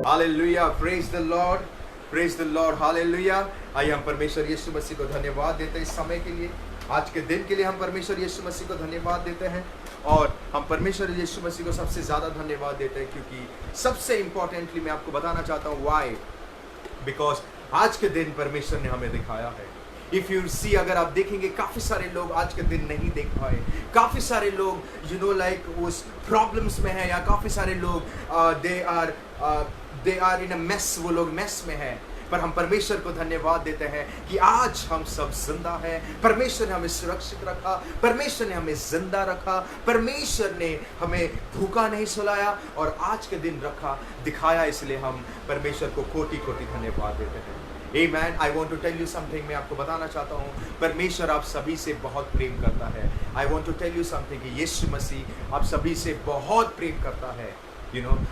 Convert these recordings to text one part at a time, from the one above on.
Hallelujah, praise the Lord, praise the Lord, hallelujah. आइए हम परमेश्वर यीशु मसीह को धन्यवाद देते हैं इस समय के लिए, आज के दिन के लिए हम परमेश्वर यीशु मसीह को धन्यवाद देते हैं। और हम परमेश्वर यीशु मसीह को सबसे ज़्यादा धन्यवाद देते हैं क्योंकि सबसे इम्पोर्टेंटली मैं आपको बताना चाहता हूँ वाई, बिकॉज आज के दिन परमेश्वर ने हमें दिखाया है। इफ यू सी, अगर आप देखेंगे काफ़ी सारे लोग आज के दिन नहीं देख पाए, काफ़ी सारे लोग लाइक उस प्रॉब्लम्स में है, या काफ़ी सारे लोग they are in a mess, वो लोग मेस में है। पर हम परमेश्वर को धन्यवाद देते हैं कि आज हम सब जिंदा हैं। परमेश्वर ने हमें सुरक्षित रखा, परमेश्वर ने हमें जिंदा रखा, परमेश्वर ने हमें भूखा नहीं सुलाया और आज के दिन रखा, दिखाया। इसलिए हम परमेश्वर को कोटि कोटि धन्यवाद देते हैं। Amen. I want to tell you something, मैं आपको बताना चाहता हूँ, परमेश्वर आप सभी से बहुत प्रेम करता है। I want to tell you something कि यीशु मसीह आप सभी से बहुत प्रेम करता है,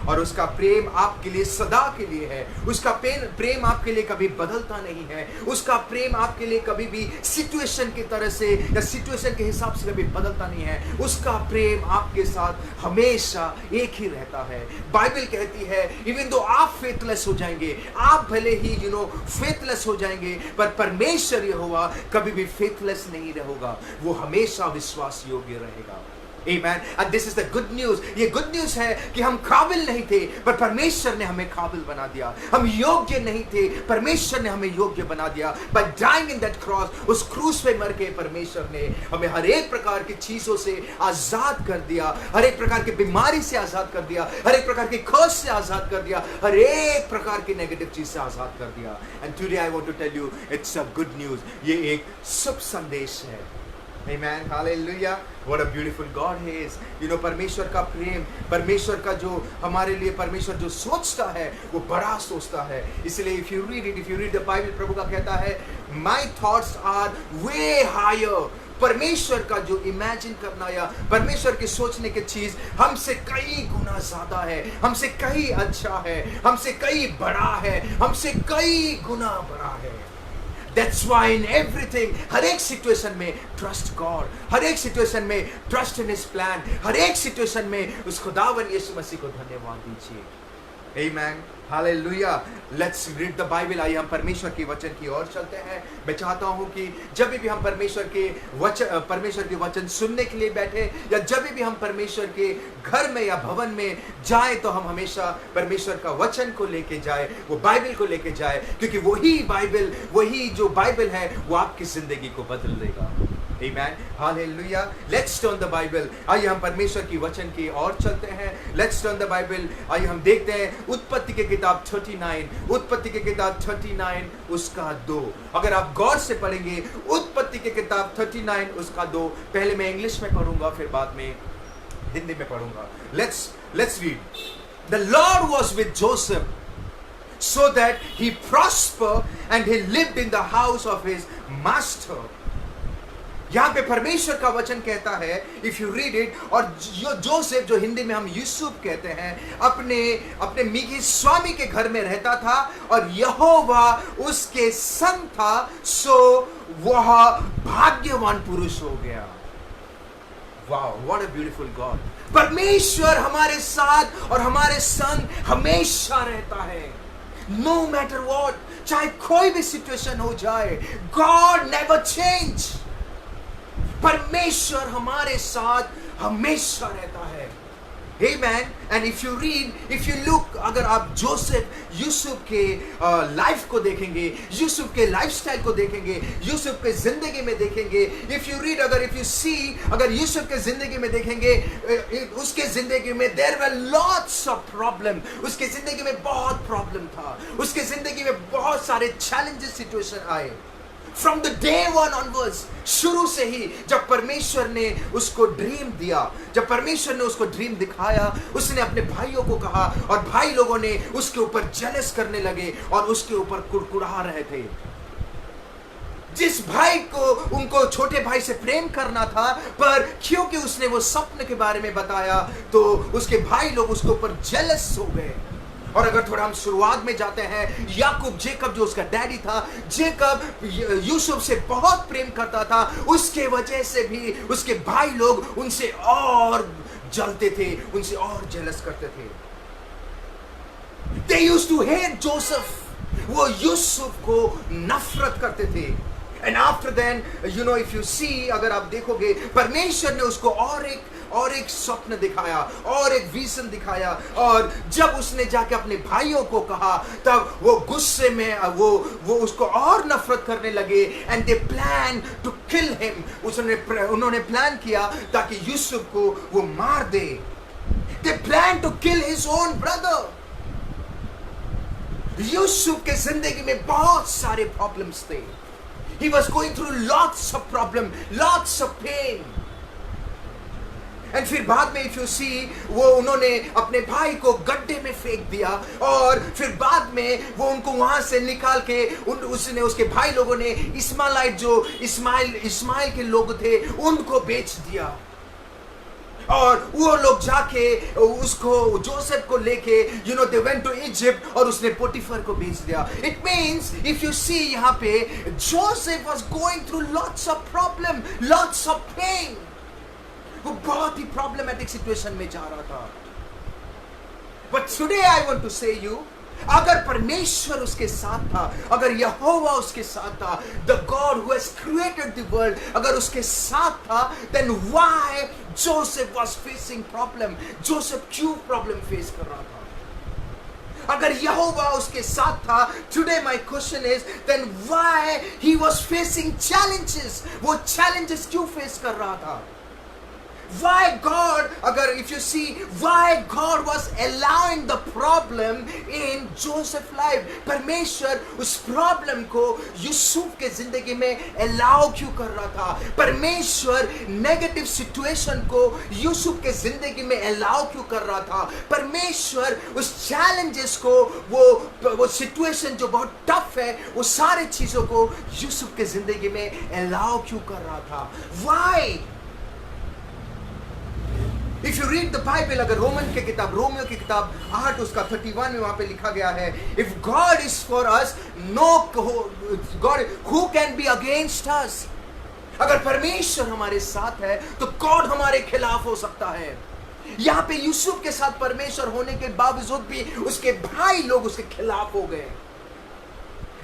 और उसका प्रेम आपके लिए सदा के लिए है। उसका प्रेम आपके लिए कभी बदलता नहीं है। उसका प्रेम आपके लिए कभी भी सिचुएशन की तरह से या सिचुएशन के हिसाब से कभी बदलता नहीं है। उसका प्रेम आपके साथ हमेशा एक ही रहता है। बाइबल कहती है इवन दो आप फेथलेस हो जाएंगे, आप भले ही फेथलेस हो जाएंगे, पर परमेश्वर यहोवा कभी भी फेथलेस नहीं रहेगा, वो हमेशा विश्वास योग्य रहेगा। Amen. And this is the good news. ये गुड न्यूज है कि हम काबिल नहीं थे पर परमेश्वर ने हमें काबिल बना दिया। हम योग्य नहीं थे, परमेश्वर ने हमें योग्य बना दिया। By dying in that cross, उस क्रूस पे मर के परमेश्वर ने हमें हर एक प्रकार की चीजों से आजाद कर दिया, हर एक प्रकार की बीमारी से आजाद कर दिया, हर एक प्रकार की कर्स से आजाद कर दिया, हर एक प्रकार की नेगेटिव चीज से आजाद कर दिया। And today I want to tell you, it's a good news. ये एक शुभ संदेश है। Amen. Hallelujah. What a beautiful God He is. परमेश्वर का प्रेम, परमेश्वर का जो हमारे लिए परमेश्वर जो सोचता है वो बड़ा सोचता है। इसलिए if you read the Bible, प्रभु का कहता है My thoughts are way higher. परमेश्वर का जो इमेजिन करना या परमेश्वर के सोचने की चीज हमसे कई गुना ज्यादा है, हमसे कई अच्छा है, हमसे कई बड़ा है, हमसे कई गुना बड़ा है। That's why in everything, हर एक सिचुएशन में ट्रस्ट गॉड, हर एक सिचुएशन में ट्रस्ट इन हिज प्लान, हर एक सिचुएशन में उस खुदावन यीशु मसीह को धन्यवाद दीजिए। Amen. Hallelujah. Let's read the Bible. आइए हम परमेश्वर के वचन की ओर चलते हैं। मैं चाहता हूँ कि जब भी हम परमेश्वर के वचन सुनने के लिए बैठे या जब भी हम परमेश्वर के घर में या भवन में जाए तो हम हमेशा परमेश्वर का वचन को लेके जाए, वो बाइबल को लेके जाए, क्योंकि वही जो बाइबल है वो आपकी जिंदगी को बदल देगा। Amen. Hallelujah. Let's turn the Bible. आइए हम परमेश्वर की वचन की ओर चलते हैं। Let's turn the Bible. आइए हम देखते हैं उत्पत्ति की किताब 39 उसका 2। अगर आप गौर से पढ़ेंगे उत्पत्ति की किताब 39 उसका 2, पहले मैं इंग्लिश में पढ़ूंगा फिर बाद में हिंदी में पढ़ूंगा। Let's read. The Lord was with Joseph so that he prospered and he lived in the house of his master. यहाँ पे परमेश्वर का वचन कहता है, इफ यू रीड इट, और जोसेफ जो हिंदी में हम यूसुफ कहते हैं, अपने मिगी स्वामी के घर में रहता था और यहोवा उसके संग था, सो वह भाग्यवान पुरुष हो गया। Wow, what a beautiful God. परमेश्वर हमारे साथ और हमारे संग हमेशा रहता है, नो मैटर व्हाट, चाहे कोई भी सिचुएशन हो जाए, गॉड नेवर चेंज। परमेश्वर हमारे साथ हमेशा रहता है। Amen. And if you look, अगर आप यूसुफ के लाइफ को देखेंगे, यूसुफ के लाइफस्टाइल को देखेंगे, यूसुफ के जिंदगी में देखेंगे, अगर यूसुफ के जिंदगी में देखेंगे, उसके जिंदगी में there were lots of problem, उसके जिंदगी में बहुत प्रॉब्लम था, उसके जिंदगी में बहुत सारे चैलेंजेस सिचुएशन आए। From the day one onwards, शुरू से ही जब परमेश्वर ने उसको ड्रीम दिया, जब परमेश्वर ने उसको ड्रीम दिखाया, उसने अपने भाइयों को कहा और भाई लोगों ने उसके ऊपर जेलस करने लगे और उसके ऊपर कुड़कुड़ा रहे थे। जिस भाई को उनको छोटे भाई से प्रेम करना था, पर क्योंकि उसने वो सपने के बारे में बताया तो उसके भाई लोग उसके ऊपर जेलस हो गए। और अगर थोड़ा हम शुरुआत में जाते हैं, जेकब जो उसका डैडी था, जेकब यूसुफ से बहुत प्रेम करता था, उसके वजह से भी उसके भाई लोग उनसे और जलते थे, उनसे और जेलस करते थे। They used to hate Joseph. वो यूसुफ को नफरत करते थे. And after then, you know, if you see, अगर आप देखोगे, परमेश्वर ने उसको और एक स्वप्न दिखाया, और एक विजन दिखाया, और जब उसने जाके अपने भाइयों को कहा, तब वो गुस्से में वो उसको और नफरत करने लगे. And they planned to kill him. उन्होंने प्लान किया ताकि यूसुफ को वो मार दे. They planned to kill his own brother. Yusuf के जिंदगी में बहुत सारे प्रॉब्लम्स थे. He was going through lots of problem, lots of pain. And फिर बाद में if you see, वो उन्होंने अपने भाई को गड्ढे में फेंक दिया, और फिर बाद में वो उनको वहां से निकाल के उसके भाई लोगों ने इस्माइल के लोग थे, उनको बेच दिया. और वो लोग जाके उसको जोसेफ को लेके you know they went to Egypt, और उसने पोटीफर को बेच दिया. It means if you see यहाँ पे Joseph was going through lots of problem, lots of pain. वो बहुत ही problematic situation में जा रहा था. But today I want to say you, अगर परमेश्वर उसके साथ था, अगर यहोवा उसके साथ था, the God who has created the world, अगर उसके साथ था, then why Joseph was facing problem? Joseph क्यों problem face कर रहा था? अगर यहोवा उसके साथ था, today my question is, then why he was facing challenges? वो challenges क्यों face कर रहा था? Why God, अगर if you see, why God was allowing the problem in Joseph's life? परमेश्वर उस problem को यूसुफ के जिंदगी में allow क्यों कर रहा था? परमेश्वर negative situation को यूसुफ के जिंदगी में allow क्यों कर रहा था? परमेश्वर उस challenges को, वो situation जो बहुत tough है, वो सारे चीजों को यूसुफ के जिंदगी में allow क्यों कर रहा था? Why? If you read the Bible, अगर रोमियो की किताब 8 उसका 31 में वहां पे लिखा गया है, if God is for us, no God, who can be against us? अगर परमेश्वर हमारे साथ है तो कौन हमारे खिलाफ हो सकता है? यहाँ पे यूसुफ के साथ परमेश्वर होने के बावजूद भी उसके भाई लोग उसके खिलाफ हो गए.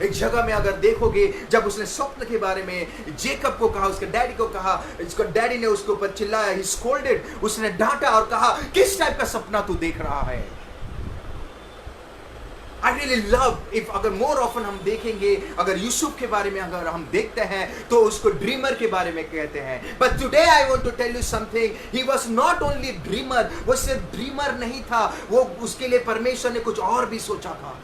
एक जगह में अगर देखोगे, जब उसने स्वप्न के बारे में जेकब को कहा, उसके डैडी को कहा, इसको डैडी ने उसके ऊपर चिल्लाया, he scolded, उसने डांटा और कहा, किस टाइप का सपना तू देख रहा है? I really love, if अगर more often हम देखेंगे, अगर यूसुफ के बारे में अगर हम देखते हैं तो उसको ड्रीमर के बारे में कहते हैं. But today I want to tell you something, he was not only dreamer, वो सिर्फ ड्रीमर नहीं था, वो उसके लिए परमेश्वर ने कुछ और भी सोचा था.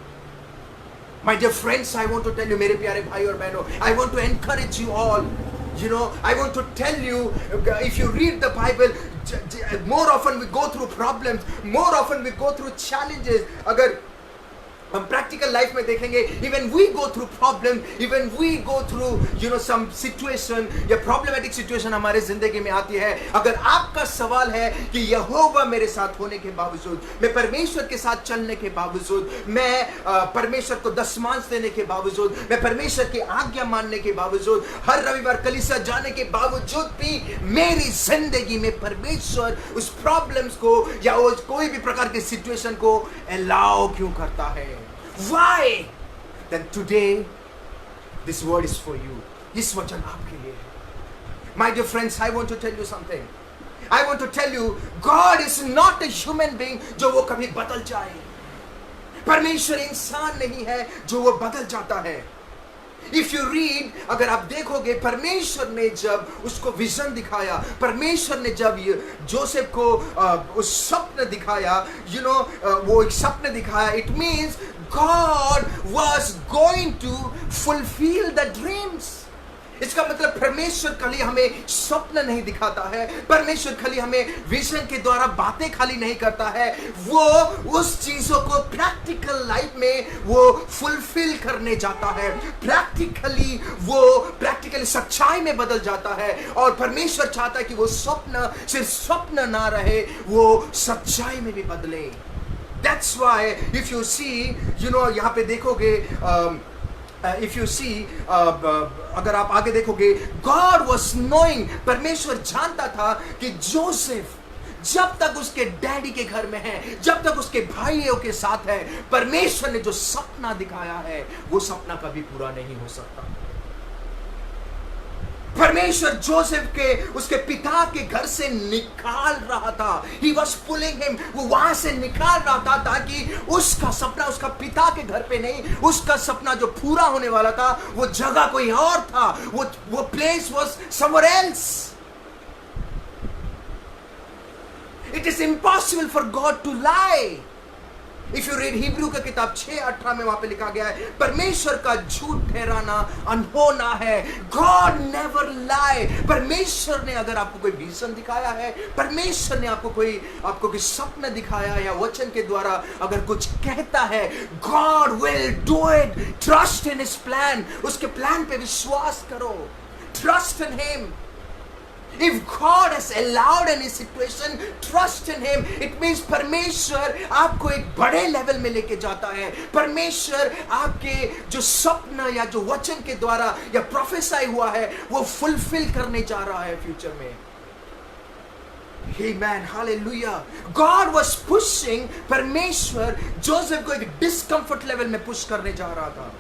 My dear friends, I want to tell you, मेरे प्यारे भाई और बहनों, I want to encourage you all. You know, I want to tell you, if you read the Bible, more often we go through problems, more often we go through challenges. अगर हम practical life में देखेंगे, even we go through problem, even we go through you know some situation या problematic situation हमारे जिंदगी में आती है. अगर आपका सवाल है कि यहोवा मेरे साथ होने के बावजूद, मैं परमेश्वर के साथ चलने के बावजूद, मैं परमेश्वर को दशमांश देने के बावजूद, मैं परमेश्वर की आज्ञा मानने के बावजूद, हर रविवार कलीसिया जाने के बावजूद भी मेरी जिंदगी में परमेश्वर उस प्रॉब्लम्स को या कोई भी प्रकार के सिचुएशन को अलाउ क्यों करता है? Why? Then today this word is for you. इस वचन आपके लिए है. My dear friends, I want to tell you something. I want to tell you, God is not a human being जो वो कभी बदल जाए. परमेश्वर इंसान नहीं है जो वो बदल जाता है. If you read, अगर आप देखोगे, परमेश्वर ने जब उसको विजन दिखाया, परमेश्वर ने जब जोसेफ को उस स्वप्न दिखाया, वो एक स्वप्न दिखाया, it means God was going to fulfill the dreams. इसका मतलब परमेश्वर खाली हमें स्वप्न नहीं दिखाता है, परमेश्वर खाली हमें विजन के द्वारा बातें खाली नहीं करता है, वो उस चीजों को प्रैक्टिकल लाइफ में वो फुलफिल करने जाता है, प्रैक्टिकली सच्चाई में बदल जाता है. और परमेश्वर चाहता है कि वो स्वप्न सिर्फ स्वप्न ना रहे, वो सच्चाई में भी बदले. That's why if you see, यहाँ पे देखोगे, if you see, अगर आप आगे देखोगे, God was knowing, परमेश्वर जानता था कि जब तक उसके डैडी के घर में है, जब तक उसके भाइयों के साथ है, परमेश्वर ने जो सपना दिखाया है वो सपना कभी पूरा नहीं हो सकता। परमेश्वर जोसेफ के उसके पिता के घर से निकाल रहा था। He was pulling him, वो वहां से निकाल रहा था ताकि उसका सपना उसका पिता के घर पे नहीं, उसका सपना जो पूरा होने वाला था वो जगह कोई और था, वो place was somewhere else. It is impossible for God to lie. If you read Hebrew का किताब 6:18 में वहां पे लिखा गया है, परमेश्वर का झूठ ठहराना अनहोना है। God never lie. परमेश्वर ने अगर आपको कोई विजन दिखाया है, परमेश्वर ने आपको कोई सपना दिखाया या वचन के द्वारा अगर कुछ कहता है, God will do it. Trust in His plan. उसके प्लान पे विश्वास करो। Trust in Him. If God has allowed any situation, trust in Him. It means परमेश्वर आपको एक बड़े लेवल में लेके जाता है। परमेश्वर आपके जो सपना या जो वचन के द्वारा या प्रोफेसाई हुआ है वो फुलफिल करने जा रहा है फ्यूचर में। Amen, hallelujah. God was pushing, परमेश्वर जोसेफ को एक डिस्कम्फर्ट लेवल में पुश करने जा रहा था।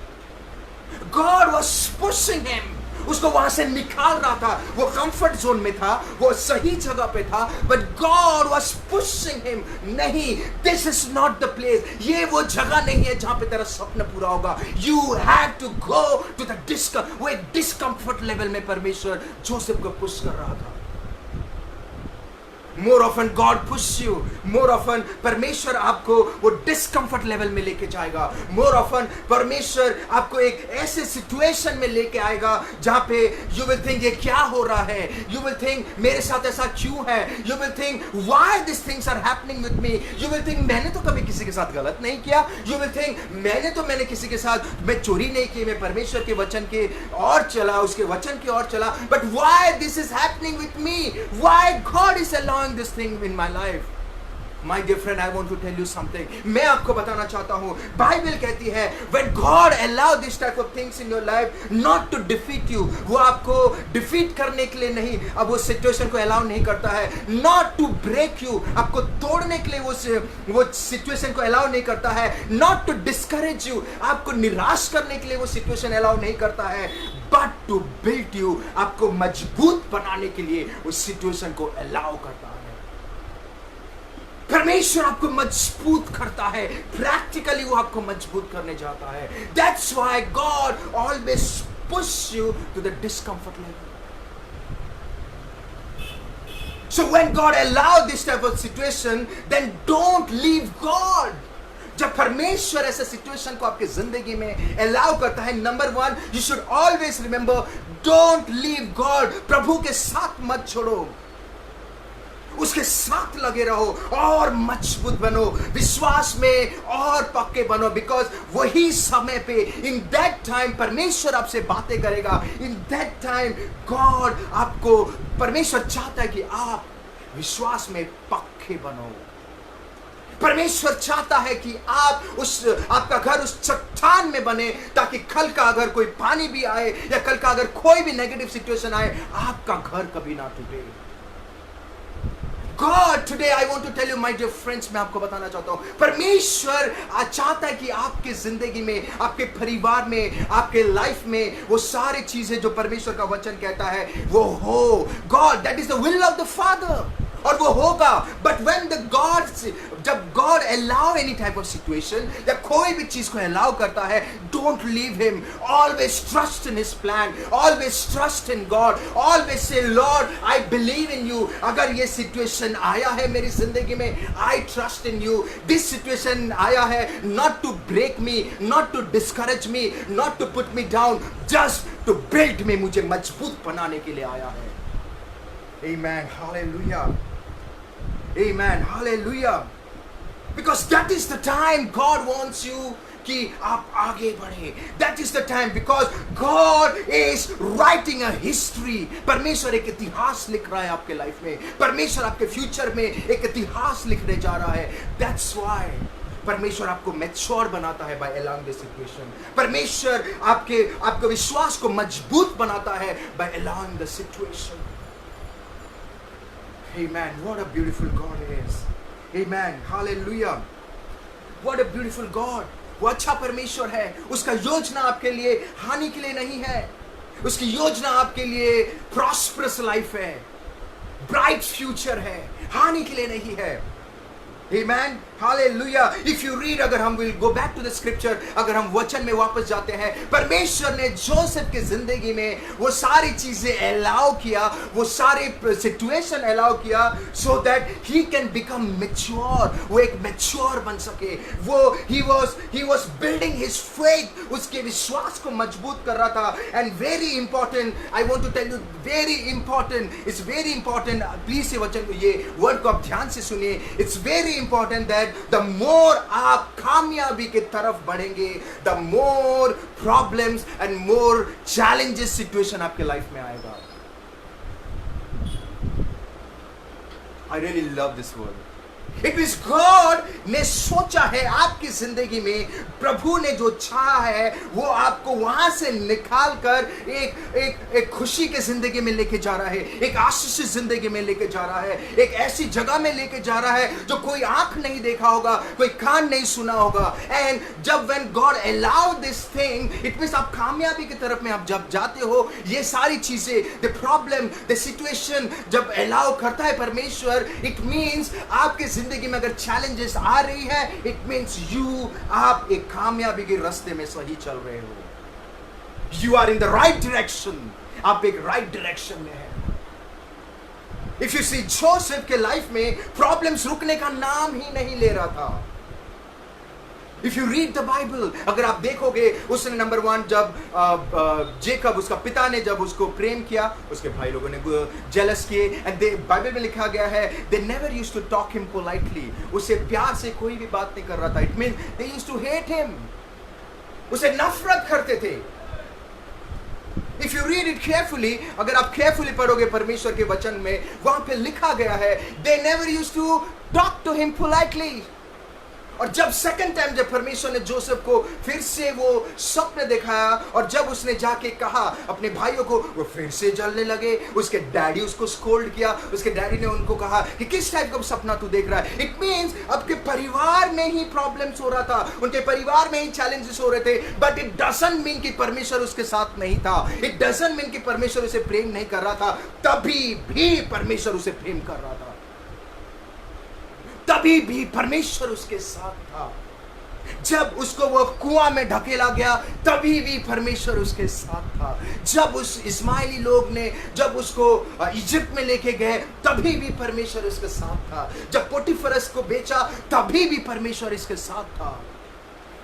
God was pushing him. उसको वहां से निकाल रहा था। वो कंफर्ट जोन में था, वो सही जगह पे था, but God was pushing him. नहीं, this is not the place, ये वो जगह नहीं है जहां पे तेरा सपना पूरा होगा। You have to go to the वो एक डिस्कम्फर्ट लेवल में परमेश्वर जोसेफ को पुश कर रहा था। More often God push you. More often परमेश्वर आपको वो डिस्कम्फर्ट लेवल में लेके जाएगा। More often परमेश्वर आपको एक ऐसे सिचुएशन में लेके आएगा जहां पे you will think ये क्या हो रहा है। You will think मेरे साथ ऐसा क्यों है। You will think why these things are happening with me. You will think मैंने तो कभी किसी के साथ गलत नहीं किया। You will think मैंने किसी के साथ मैं चोरी नहीं की, मैं परमेश्वर के वचन के और चला, उसके वचन की ओर चला। But why this is happening with me? Why God is allowing this thing in my life? My dear friend, I want to tell you something. मैं आपको बताना चाहता हूँ, बाइबल कहती है when God allow this type of things in your life, not to defeat you, वो आपको defeat करने के लिए नहीं, अब वो सिचुएशन को अलाउ नहीं करता है। not to break you, आपको तोड़ने के लिए वो सिचुएशन को अलाउ नहीं करता है। not to discourage you, आपको निराश करने के लिए वो सिचुएशन अलाउ नहीं करता है, but to build you, आपको मजबूत बनाने के लिए उस सिचुएशन को अलाउ करता है। परमेश्वर आपको मजबूत करता है, प्रैक्टिकली वो आपको मजबूत करने जाता है। That's why God always push you to the discomfort level. So when God allow this type of situation, then don't leave God. जब परमेश्वर ऐसे सिचुएशन को आपके जिंदगी में अलाउ करता है, number 1, you should always remember, don't leave God. प्रभु के साथ मत छोड़ो, उसके साथ लगे रहो और मजबूत बनो, विश्वास में और पक्के बनो। बिकॉज वही समय पे इन दैट टाइम परमेश्वर आपसे बातें करेगा। इन दैट टाइम गॉड आपको, परमेश्वर चाहता है कि आप विश्वास में पक्के बनो। परमेश्वर चाहता है कि आपका घर उस चट्टान में बने, ताकि कल का अगर कोई पानी भी आए या कल का अगर कोई भी नेगेटिव सिचुएशन आए, आपका घर कभी ना टूटे। God, today I want to tell you, my dear friends, मैं आपको बताना चाहता हूँ, परमेश्वर चाहता है कि आपके जिंदगी में, आपके परिवार में, आपके लाइफ में वो सारी चीजें जो परमेश्वर का वचन कहता है वो हो। God, that is the will of the Father, और वो होगा। बट व्हेन द गॉड, जब God allow any type of situation या कोई भी चीज को अलाउ करता है, don't leave him. Always trust in his plan, always trust in God, always say Lord I believe in you. अगर ये सिचुएशन आया है मेरी जिंदगी में, I trust in you. This situation आया है not to break me, not to discourage me, not to put me down, just to build मी, मुझे मजबूत बनाने के लिए आया है। Amen, hallelujah. Amen, hallelujah. Because that is the time God wants you कि आप आगे बढ़े। That is the time, because God is writing a history. परमेश्वर एक इतिहास लिख रहा है आपके लाइफ में, परमेश्वर आपके फ्यूचर में एक इतिहास लिखने जा रहा है। That's why परमेश्वर आपको मैच्योर बनाता है बाय अलाउइंग दिस सिचुएशन। परमेश्वर आपके विश्वास को मजबूत बनाता है by allowing the situation. Amen. What a beautiful God it is. Amen. Hallelujah. What a beautiful God. वो अच्छा परमेश्वर है. उसका योजना आपके लिए हानि के लिए नहीं है. उसकी योजना आपके लिए प्रॉस्परस लाइफ है, ब्राइट फ्यूचर है, हानि के लिए नहीं है. Amen. Hallelujah. If you read, अगर हम will go back to the scripture, अगर हम वचन में वापस जाते हैं, परमेश्वर ने जोसेफ की जिंदगी में वो सारी चीजें अलाउ किया, वो सारे सिचुएशन अलाउ किया, so that he can become mature. वो एक mature बन सके. वो he was building his faith. उसके विश्वास को मजबूत कर रहा था. And very important, I want to tell you, very important. It's very important. Please ये वचन को, ये वर्ड को आप ध्यान से सुनिए. It's very important that the more आप कामयाबी की तरफ बढ़ेंगे, the more problems and more challenges situation आपके लाइफ में आएगा. I really love this word. It is God ने सोचा है आपकी जिंदगी में, प्रभु ने जो चाहा है वो आपको वहां से निकाल कर एक खुशी के जिंदगी में लेके जा रहा है, एक आशीषित जिंदगी में लेके जा रहा है, एक ऐसी जगह में लेके जा रहा है जो कोई आंख नहीं देखा होगा, कोई कान नहीं सुना होगा. एंड जब when God allow this thing, it means आप कामयाबी की तरफ में आप जब जाते हो, ये सारी चीजें, the problem, the situation जब allow करता है परमेश्वर, it means आपके जिंदगी में अगर चैलेंजेस आ रही है, इट मींस आप एक कामयाबी के रास्ते में सही चल रहे हो. You are in the right direction. आप एक राइट डायरेक्शन में है. इफ यू सी जोसेफ के लाइफ में प्रॉब्लम्स रुकने का नाम ही नहीं ले रहा था. If you read the Bible, अगर आप देखोगे, उसने नंबर 1 जब जेकब उसका पिता ने जब उसको प्रेम किया, उसके भाई लोगों ने जेलस किए. एंड बाइबल में लिखा गया है, they never used to talk him politely. उसे प्यार से कोई भी बात नहीं कर रहा था. It means they used to hate him. उसे नफरत करते थे. If you read it carefully, अगर आप carefully पढ़ोगे परमेश्वर के वचन में, वहां पे लिखा गया है, they never used to talk to him politely. और जब सेकंड टाइम जब परमेश्वर ने जोसेफ को फिर से वो स्वप्न दिखाया, और जब उसने जाके कहा अपने भाइयों को, वो फिर से जलने लगे. उसके डैडी उसको स्कोल्ड किया. उसके डैडी ने उनको कहा कि किस टाइप का सपना तू देख रहा है. इट मींस आपके परिवार में ही प्रॉब्लम्स हो रहा था, उनके परिवार में ही चैलेंजेस हो रहे थे. बट इट डजंट मीन कि परमेश्वर उसके साथ नहीं था. इट डजंट मीन कि परमेश्वर उसे प्रेम नहीं कर रहा था. तभी भी परमेश्वर उसे प्रेम कर रहा था. तभी भी परमेश्वर उसके साथ था. जब उसको वो कुआं में ढकेला गया, तभी भी परमेश्वर उसके साथ था. जब उस इस्माइली लोग ने जब उसको इजिप्ट में लेके गए, तभी भी परमेश्वर उसके साथ था. जब पोटिफरस को बेचा, तभी भी परमेश्वर इसके साथ था.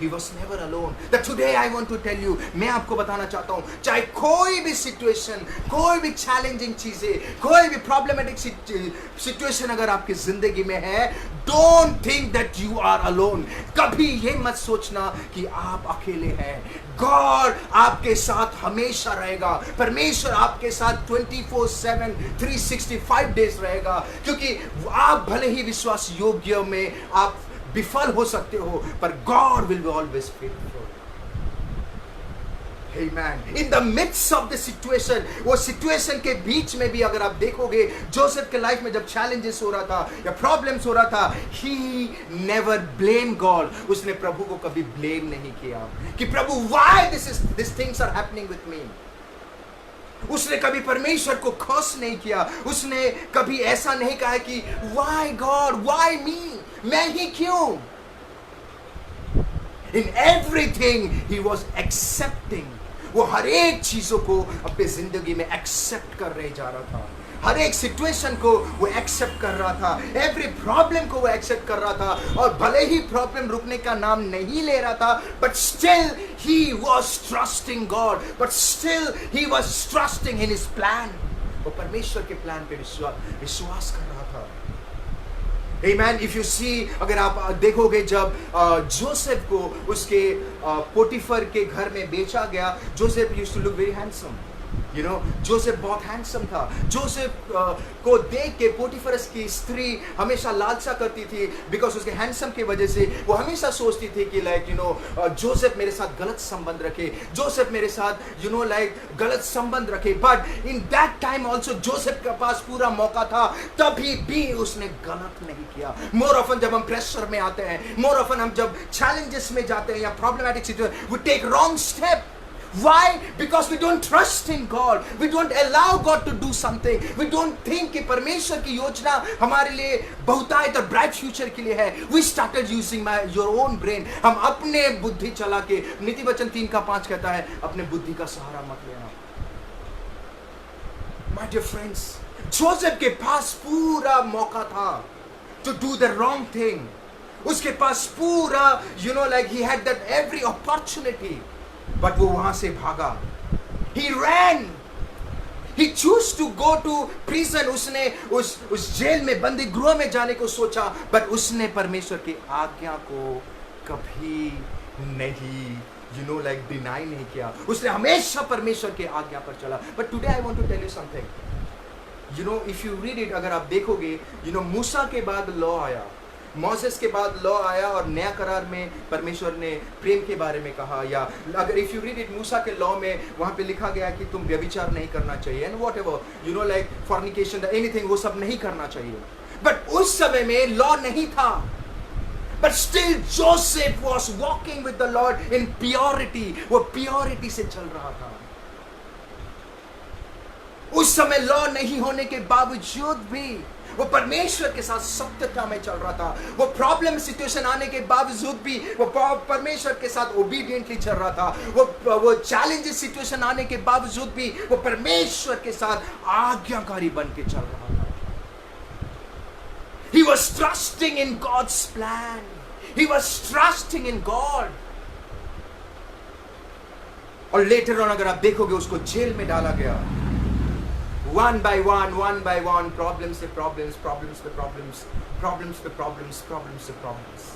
He was never alone. That today I want to tell you, मैं आपको बताना चाहता हूँ, चाहे कोई भी सिचुएशन, कोई भी चैलेंजिंग चीजें, कोई भी प्रॉब्लमेटिक सिचुएशन अगर आपकी जिंदगी में है, don't think that you are alone. कभी ये मत सोचना कि आप अकेले हैं. God आपके साथ हमेशा रहेगा. परमेश्वर आपके साथ 24/7 365 डेज रहेगा. क्योंकि आप भले ही विश्वास योग्य में आप विफल हो सकते हो, पर God will be always faithful. Amen. In the midst of the situation, वो सिचुएशन के बीच में भी अगर आप देखोगे, जोसेफ के लाइफ में जब चैलेंजेस हो रहा था या प्रॉब्लम्स हो रहा था, he never blamed God. उसने प्रभु को कभी ब्लेम नहीं किया कि प्रभु why these things are happening with me. उसने कभी परमेश्वर को खोस नहीं किया. उसने कभी ऐसा नहीं कहा कि why God, why me, मैं ही क्यों. In everything he was accepting. वो हर एक चीजों को अपने जिंदगी में एक्सेप्ट कर रहे जा रहा था. हर एक सिचुएशन को वो एक्सेप्ट कर रहा था. एवरी प्रॉब्लम को वो एक्सेप्ट कर रहा था. और भले ही प्रॉब्लम रुकने का नाम नहीं ले रहा था, but still he was trusting God. But still he was trusting in his plan. वो परमेश्वर के प्लान पे विश्वास कर रहा था. Amen. If you see, अगर आप देखोगे जब जोसेफ को उसके पोटिफर के घर में बेचा गया, Joseph used to look very handsome. Joseph बहुत हैंडसम था। जोसेफ को देख के पोटीफरस की स्त्री हमेशा लालसा करती थी, बिकॉज उसके हैंडसम की वजह से वो हमेशा सोचती थी कि जोसेफ मेरे साथ गलत संबंध रखे, जोसेफ मेरे साथ गलत संबंध रखे। But in that time also Joseph के पास पूरा मौका था, तभी भी उसने गलत नहीं किया। मोर ऑफन जब हम प्रेशर में आते हैं, मोर ऑफन हम जब चैलेंजेस में जाते हैं या problematic situation, we take wrong step. Why? Because we don't trust in God. We don't allow God to do something. We don't think कि परमेश्वर की योजना हमारे लिए बहुतायत और ब्राइट फ्यूचर के लिए है। We started using your own brain. हम अपने बुद्धि चला के, नीति वचन 3:5 कहता है, अपने बुद्धि का सहारा मत लेना। My dear friends, जोसेफ के पास पूरा मौका था to do the wrong thing. उसके पास पूरा he had that every opportunity. But वो वहां से भागा। He ran. He chose to go to prison. उसने उस जेल में, बंदी गृह में जाने को सोचा, बट उसने परमेश्वर की आज्ञा को कभी नहीं डिनाई नहीं किया। उसने हमेशा परमेश्वर के आज्ञा पर चला। But today I want to tell you something. If you read it, अगर आप देखोगे, मूसा के बाद लॉ आया, मोसेस के बाद लॉ आया, और नया करार में परमेश्वर ने प्रेम के बारे में कहा। या अगर इफ यू रीड इट, मूसा के लॉ में वहां पे लिखा गया कि तुम व्यभिचार नहीं करना चाहिए, एंड व्हाटएवर फॉर्निकेशन, एनीथिंग, वो सब नहीं करना चाहिए। बट उस समय में लॉ नहीं था, but still Joseph was walking with the Lord in purity. वो प्योरिटी से चल रहा था। उस समय लॉ नहीं होने के बावजूद भी वो परमेश्वर के साथ सत्यता में चल रहा था। वो प्रॉब्लम सिचुएशन आने के बावजूद भी वो परमेश्वर के साथ ओबीडिएंटली चल रहा था। वो चैलेंजेस सिचुएशन आने के बावजूद भी वो परमेश्वर के साथ आज्ञाकारी बन के चल रहा था। He was trusting in God's plan. He was trusting in God. और लेटर ऑन अगर आप देखोगे, उसको जेल में डाला गया। One by one, problems to problems, problems to problems, problems to problems, problems to problems.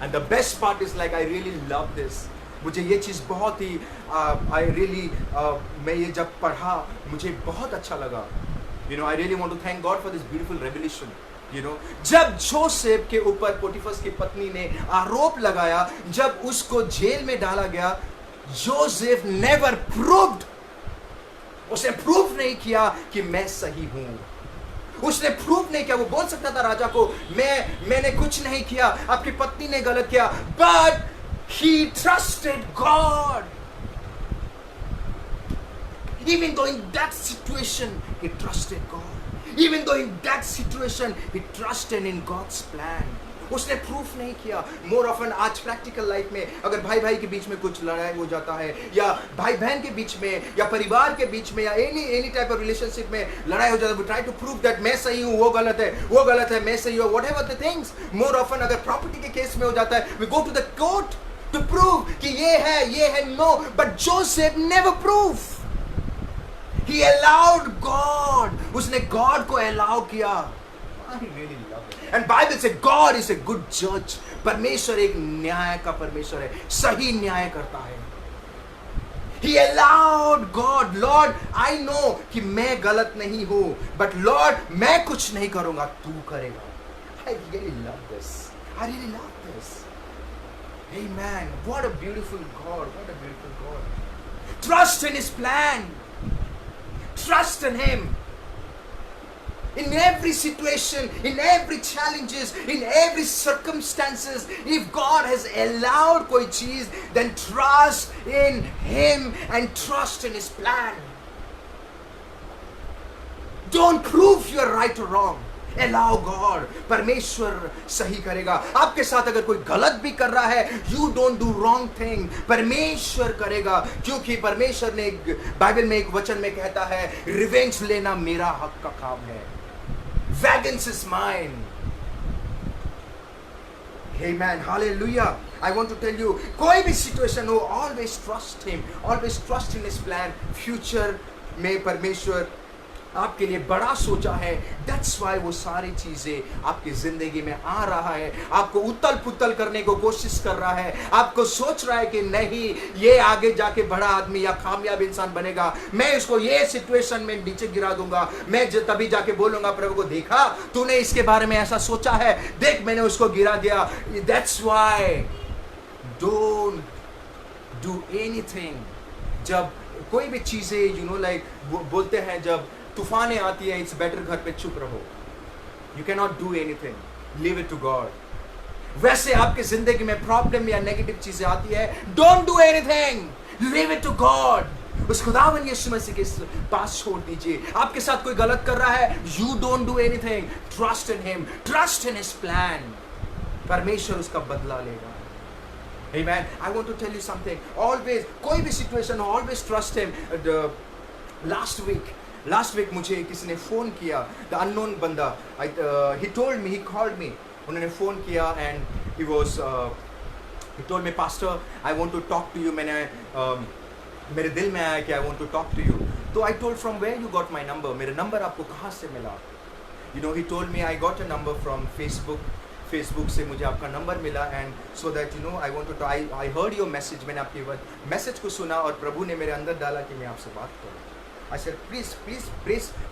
And the best part is I really love this. मुझे ये चीज़ बहुत ही मैं ये जब पढ़ा मुझे बहुत अच्छा लगा। I really want to thank God for this beautiful revelation. जब जोसेफ के ऊपर पोटीफस की पत्नी ने आरोप लगाया, जब उसको जेल में डाला गया, जोसेफ नेवर प्रूव्ड, उसने प्रूफ नहीं किया कि मैं सही हूं। उसने प्रूफ नहीं किया। वो बोल सकता था राजा को, मैंने कुछ नहीं किया, आपकी पत्नी ने गलत किया, but he trusted God. Even though in that situation he trusted God. Even though in that situation he trusted in God's plan. उसने प्रूफ नहीं किया। मोर ऑफन आज प्रैक्टिकल लाइफ में अगर भाई भाई के बीच में कुछ लड़ाई हो जाता है, या भाई बहन के बीच में, या परिवार के बीच में, या एनी टाइप ऑफ रिलेशनशिप में लड़ाई हो जाता है, we try to prove that मैं सही हूँ, वो गलत है, वो गलत है, मैं सही हूँ, whatever the things. More often अगर प्रॉपर्टी के केस में हो जाता है, we go to the court to prove कि ये है, no. But Joseph never proof. He allowed God. उसने God को allow किया। I really love it. And Bible says God is a good judge. परमेश्वर एक न्याय का परमेश्वर है, सही न्याय करता है। He allowed God. Lord, I know कि मैं गलत नहीं हूँ, but Lord, मैं कुछ नहीं करूँगा, तू करेगा। I really love this. I really love this. Amen. What a beautiful God. What a beautiful God. Trust in His plan. Trust in Him. In every situation, in every challenges, in every circumstances, if God has allowed कोई चीज, then trust in Him and trust in His plan. Don't prove you're right or wrong. Allow God. परमेश्वर सही करेगा। आपके साथ अगर कोई गलत भी कर रहा है, you don't do wrong thing. परमेश्वर करेगा, क्योंकि परमेश्वर ने बाइबल में एक वचन में कहता है, रिवेंज लेना मेरा हक का काम है। Vengeance is mine. Amen. Hallelujah. I want to tell you, कोई भी सिचुएशन हो, always trust Him. Always trust in His plan. Future में परमेश्वर आपके लिए बड़ा सोचा है। दैट्स वाई वो सारी चीजें आपकी जिंदगी में आ रहा है, आपको उतल पुतल करने को कोशिश कर रहा है, आपको सोच रहा है कि नहीं ये आगे जाके बड़ा आदमी या कामयाब इंसान बनेगा, मैं इसको ये सिचुएशन में नीचे गिरा दूंगा, मैं तभी जाके बोलूंगा प्रभु को, देखा तूने इसके बारे में ऐसा सोचा है, देख मैंने उसको गिरा दिया। That's why don't do anything. जब कोई भी चीजें लाइक बोलते हैं जब तूफानें आती है, इट्स बेटर घर पे चुप रहो, you can not do anything, leave it to God. वैसे आपके जिंदगी में प्रॉब्लम या नेगेटिव चीजें आती है, don't do anything, leave it to God. उस खुदावन यीशु मसीह के पास छोड़ दीजिए। आपके साथ कोई गलत कर रहा है, you don't do anything, trust in him, trust in his plan. परमेश्वर उसका बदला लेगा। Amen. I want to tell you something. Always, कोई भी situation हो, always trust him. Last week मुझे किसी ने फोन किया, the unknown बंदा, he told me, he called me. उन्होंने फोन किया and he told me, Pastor, I want to talk to you. मेरे दिल में आया कि I want to talk to you. तो I told, from where you got my number? मेरा number आपको कहाँ से मिला? He told me, I got a number from Facebook से मुझे आपका नंबर मिला, and so that I want to I heard your message. मैंने आपकी मैसेज को सुना और प्रभु ने मेरे अंदर डाला कि मैं आपसे बात करूं। I said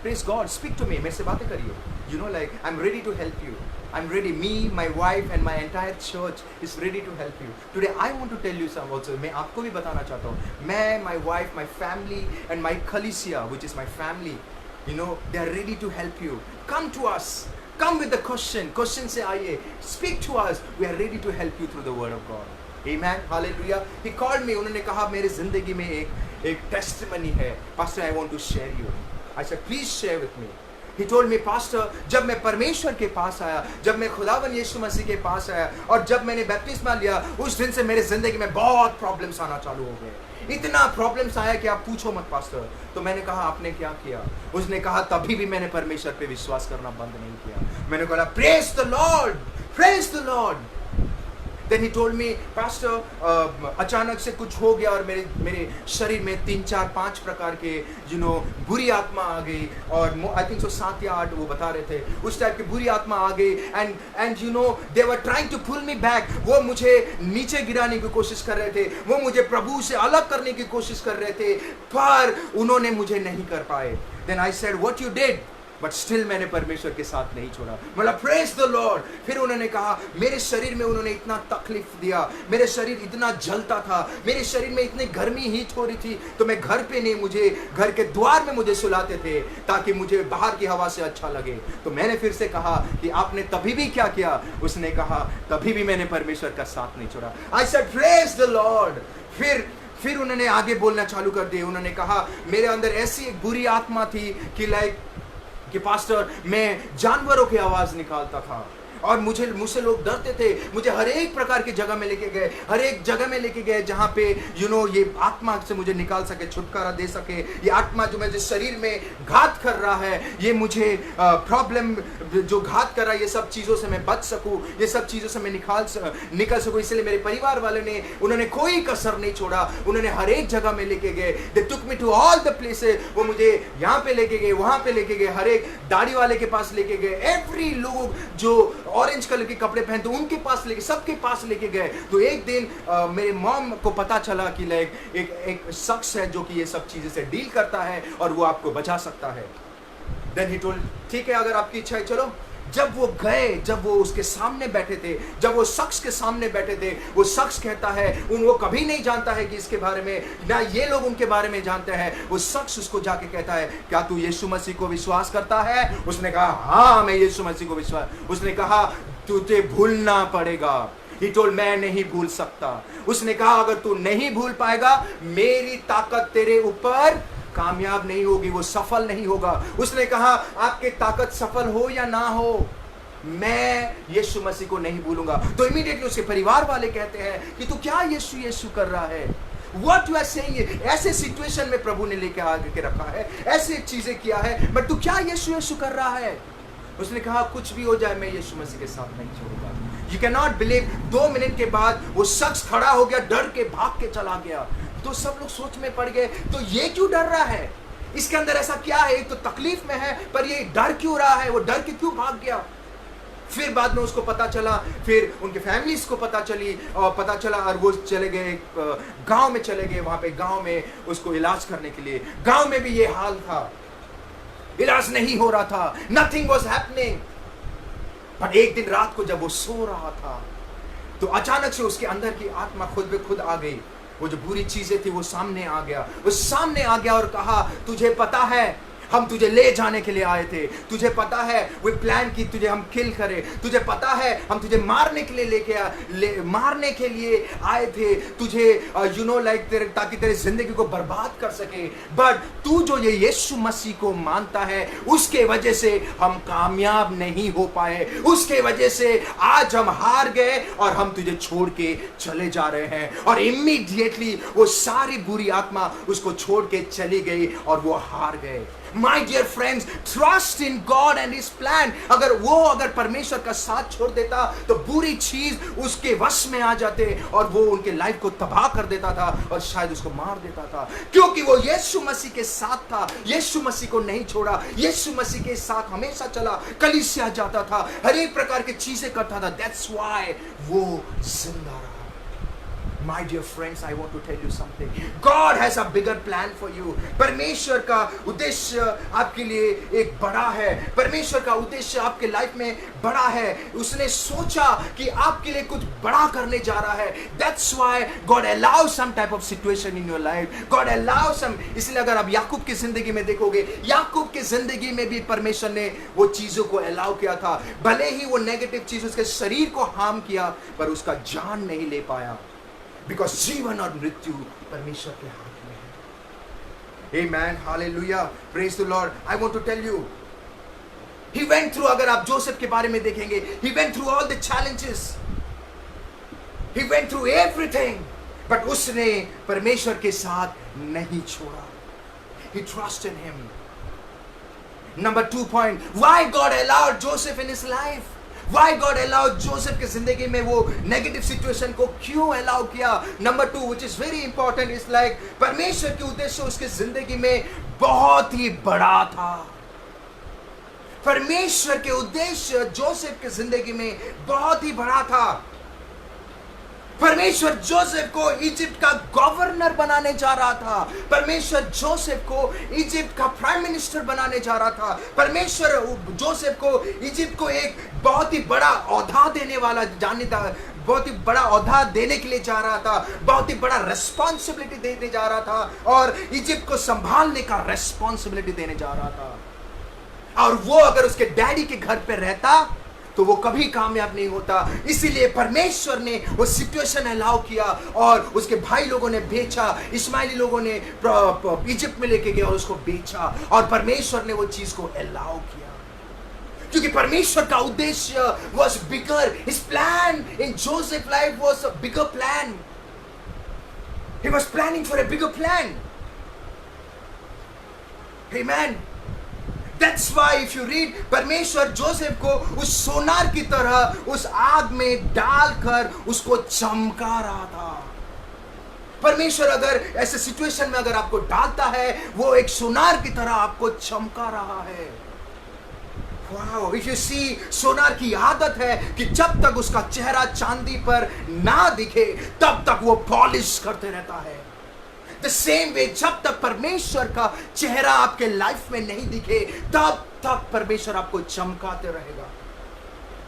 please God speak to me, मेरे से बातें करिए। Like I am ready to help you, I am ready, me, my wife and my entire church is ready to help you. Today I want to tell you some also, मैं आपको भी बताना चाहता हूँ, मैं, my wife, my family and my कलीसिया which is my family, they are ready to help you. Come to us. Come with the question से आइए, speak to us, we are ready to help you through the word of God. Amen, hallelujah. He called me, उन्होंने कहा मेरे जिंदगी में एक testimony है, Pastor, I want to share you. I said, please share with me. He told me, Pastor, जब मैं परमेश्वर के पास आया, जब मैं खुदावन यीशु मसीह के पास आया और जब मैंने बैप्टिस्मा लिया, उस दिन से मेरे जिंदगी में बहुत प्रॉब्लम्स आना चालू हो गए। इतना प्रॉब्लम्स आया कि आप पूछो मत पास्टर। तो मैंने कहा आपने क्या किया? उसने कहा तभी भी मैंने परमेश्वर पे विश्वास करना बंद नहीं किया। मैंने कहा praise the Lord, praise the Lord. Then he told me, Pastor, अचानक से कुछ हो गया और मेरे शरीर में 3, 4, 5 प्रकार के बुरी आत्मा आ गई, और I think so 7 या 8 वो बता रहे थे, उस टाइप की बुरी आत्मा आ गई, and they were trying to pull me back. वो मुझे नीचे गिराने की कोशिश कर रहे थे, वो मुझे प्रभु से अलग करने की कोशिश कर रहे थे, पर उन्होंने मुझे नहीं कर पाए। Then I said, what you did? But still मैंने परमेश्वर के साथ नहीं छोड़ा, मतलब प्रेज द लॉर्ड। फिर उन्होंने कहा मेरे शरीर में उन्होंने इतना तकलीफ दिया, मेरे शरीर इतना जलता था, मेरे शरीर में इतनी गर्मी हीट हो रही थी, तो मैं घर पे नहीं, मुझे घर के द्वार में मुझे सुलाते थे ताकि मुझे बाहर की हवा से अच्छा लगे। तो मैंने फिर से कहा कि आपने तभी भी क्या किया? उसने कहा तभी भी मैंने परमेश्वर का साथ नहीं छोड़ा। I said praise the Lord. फिर उन्होंने आगे बोलना चालू कर दिया। उन्होंने कहा मेरे अंदर ऐसी एक बुरी आत्मा थी कि पास्टर मैं जानवरों की आवाज निकालता था और मुझसे लोग डरते थे। मुझे हर एक प्रकार की जगह में लेके गए, हर एक जगह में लेके गए जहाँ पे ये आत्मा से मुझे निकाल सके, छुटकारा दे सके। ये आत्मा जो मेरे शरीर में घात कर रहा है, ये मुझे प्रॉब्लम जो घात कर रहा है, ये सब चीज़ों से मैं बच सकूँ, ये सब चीज़ों से मैं निकल सकूँ। इसलिए मेरे परिवार वाले उन्होंने कोई कसर नहीं छोड़ा, उन्होंने हर एक जगह में लेके गए। They took me to all the places. वो मुझे यहाँ पे लेके गए, वहाँ पे लेके गए, हर एक दाढ़ी वाले के पास लेके गए, एवरी लोग जो ऑरेंज कलर के कपड़े पहनते उनके पास लेके, सबके पास लेके गए। तो एक दिन मेरे मॉम को पता चला कि एक शख्स है जो कि ये सब चीजें से डील करता है और वो आपको बचा सकता है। देन ही टोल्ड ठीक है अगर आपकी इच्छा है चलो। जब वो गए, जब वो उसके सामने बैठे थे, जब वो शख्स के सामने बैठे थे, वो शख्स कहता है वो कभी नहीं जानता है कि इसके बारे में, ना ये लोग उनके बारे में जानते हैं। वो शख्स उसको जाके कहता है क्या तू यीशु मसीह को विश्वास करता है? उसने कहा हाँ मैं यीशु मसीह को विश्वास। उसने कहा तुझे भूलना पड़ेगा। He told, मैं नहीं भूल सकता। उसने कहा अगर तू नहीं भूल पाएगा, मेरी ताकत तेरे ऊपर कामयाब नहीं होगी, वो सफल नहीं होगा। उसने कहा आपकी ताकत सफल हो या ना हो, मैं यीशु मसीह को नहीं भूलूंगा। तो इमीडिएटली उसके परिवार वाले कहते हैं कि तू क्या यीशु यीशु कर रहा है? What you are saying? ऐसे सिचुएशन में प्रभु ने लेके आगे रखा है, ऐसे चीजें किया है, बट तू क्या यीशु यीशु कर रहा है? उसने कहा कुछ भी हो जाए मैं यीशु मसीह के साथ नहीं छोड़ूंगा। You cannot believe 2 मिनट के बाद वो शख्स खड़ा हो गया, डर के भाग के चला गया। तो सब लोग सोच में पड़ गए तो ये क्यों डर रहा है? इसके अंदर ऐसा क्या है, एक तो तकलीफ में है पर ये डर क्यों रहा है, वो डर के क्यों भाग गया। फिर बाद में उसको पता चला, फिर उनके फैमिलीज को पता चली और पता चला और वो चले गए गांव में, चले गए वहां पे गांव में उसको इलाज करने के लिए। गांव में भी ये हाल था, इलाज नहीं हो रहा था, नथिंग वाज हैपनिंग। पर एक दिन रात को जब वो सो रहा था तो अचानक से उसके अंदर की आत्मा खुद पे खुद आ गई। वो जो बुरी चीजें थी वो सामने आ गया, वो सामने आ गया और कहा तुझे पता है हम तुझे ले जाने के लिए आए थे, तुझे पता है वो प्लान की तुझे हम किल करें, तुझे पता है हम तुझे मारने के लिए मारने के लिए आए थे, तुझे यू नो लाइक तेरे ताकि तेरे जिंदगी को बर्बाद कर सके। बट तू जो ये यीशु मसीह को मानता है उसके वजह से हम कामयाब नहीं हो पाए, उसके वजह से आज हम हार गए और हम तुझे छोड़ के चले जा रहे हैं। और इमीडिएटली वो सारी बुरी आत्मा उसको छोड़ के चली गई और वो हार गए। My dear friends, trust in God and His plan. अगर परमेश्वर का साथ छोड़ देता तो बुरी चीज उसके वश में आ जाते और वो उनके लाइफ को तबाह कर देता था और शायद उसको मार देता था, क्योंकि वो यीशु मसीह के साथ था, यीशु मसीह को नहीं छोड़ा, यीशु मसीह के साथ हमेशा चला, कलीसिया जाता था, हर एक प्रकार की चीजें करता था। That's why वो जिंदा रहा। My dear friends, I want to tell you something. God has a bigger plan for you. परमेश्वर का उद्देश्य आपके लिए एक बड़ा है, परमेश्वर का उद्देश्य आपके लाइफ में बड़ा है। उसने सोचा कि आपके लिए कुछ बड़ा करने जा रहा है। That's why God allows some type of situation in your life. God allows some, इसलिए अगर आप याकूब की जिंदगी में देखोगे, याकूब की जिंदगी में भी परमेश्वर ने वो चीजों को अलाउ किया था। भले ही वो नेगेटिव चीज उसके शरीर को हार्म किया पर उसका जान नहीं ले पाया, बिकॉज जीवन और मृत्यु परमेश्वर के हाथ में है। Amen, hallelujah, praise the Lord. I want to tell you, he went through, अगर आप जोसेफ के बारे में देखेंगे, he went through all the challenges, he went through everything, but उसने परमेश्वर के साथ नहीं छोड़ा। He trusted him. Number 2 point, why God allowed Joseph in his life? Why God allowed Joseph की जिंदगी में वो नेगेटिव सिचुएशन को क्यों अलाउ किया? Number 2 which is very important is like परमेश्वर के उद्देश्य उसके जिंदगी में बहुत ही बड़ा था। परमेश्वर के उद्देश्य जोसेफ की जिंदगी में बहुत ही बड़ा था। परमेश्वर जोसेफ को इजिप्ट का गवर्नर बनाने जा रहा था, परमेश्वर जोसेफ को इजिप्ट का प्राइम मिनिस्टर बनाने जा रहा था, परमेश्वर जोसेफ को इजिप्ट को एक बहुत ही बड़ा औहदा देने वाला बहुत ही बड़ा औहदा देने के लिए जा रहा था, बहुत ही बड़ा रेस्पॉन्सिबिलिटी देने जा रहा था और इजिप्ट को संभालने का रेस्पॉन्सिबिलिटी देने जा रहा था। और वो अगर उसके डैडी के घर पे रहता तो वो कभी कामयाब नहीं होता। इसीलिए परमेश्वर ने वो सिचुएशन अलाउ किया और उसके भाई लोगों ने बेचा, इस्माइली लोगों ने इजिप्ट में लेके गए और उसको बेचा और परमेश्वर ने वो चीज को अलाउ किया क्योंकि परमेश्वर का उद्देश्य was bigger. His plan in Joseph's life was a bigger plan. He was planning for a bigger plan. Amen. That's why if you read, परमेश्वर जोसेफ को उस सोनार की तरह उस आग में डालकर उसको चमका रहा था। परमेश्वर अगर ऐसे सिचुएशन में अगर आपको डालता है, वो एक सोनार की तरह आपको चमका रहा है। Wow, if you see, सोनार की आदत है कि जब तक उसका चेहरा चांदी पर ना दिखे तब तक वो पॉलिश करते रहता है। The same way, जब तक परमेश्वर का चेहरा आपके लाइफ में नहीं दिखे तब तक परमेश्वर आपको चमकाते रहेगा।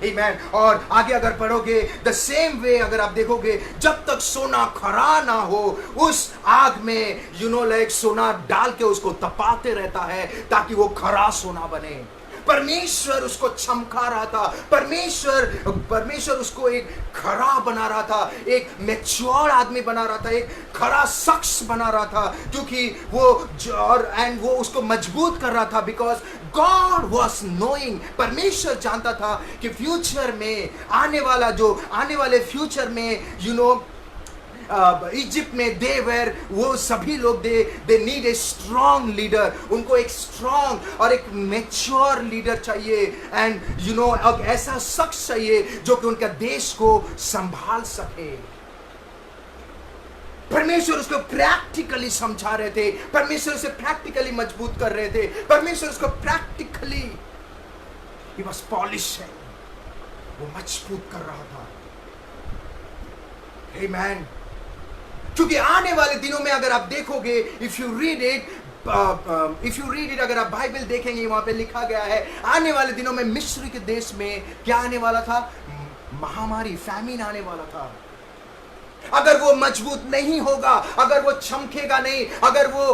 Amen. और आगे अगर पढ़ोगे, the same way अगर आप देखोगे, जब तक सोना खरा ना हो उस आग में like सोना डाल के उसको तपाते रहता है ताकि वो खरा सोना बने। परमेश्वर उसको चमका रहा था, परमेश्वर उसको एक खरा बना रहा था, एक मैच्योर आदमी बना रहा था, एक खरा शख्स बना रहा था क्योंकि वो उसको मजबूत कर रहा था। बिकॉज गॉड वॉज नोइंग, परमेश्वर जानता था कि फ्यूचर में आने वाले फ्यूचर में इजिप्ट में वो सभी लोग they need a strong leader. उनको एक स्ट्रॉन्ग और एक मैच्योर लीडर चाहिए एंड एक ऐसा शख्स चाहिए जो कि उनका देश को संभाल सके। परमेश्वर उसको प्रैक्टिकली समझा रहे थे, परमेश्वर उसे प्रैक्टिकली मजबूत कर रहे थे, परमेश्वर उसको प्रैक्टिकली ही वाज पॉलिशिंग, वो मजबूत कर रहा था। आमेन। क्योंकि आने वाले दिनों में अगर आप देखोगे, इफ यू रीड इट, अगर आप बाइबल देखेंगे, वहां पे लिखा गया है आने वाले दिनों में मिस्र के देश में क्या आने वाला था? महामारी, फैमिन आने वाला था। अगर वो मजबूत नहीं होगा, अगर वो चमकेगा नहीं, अगर वो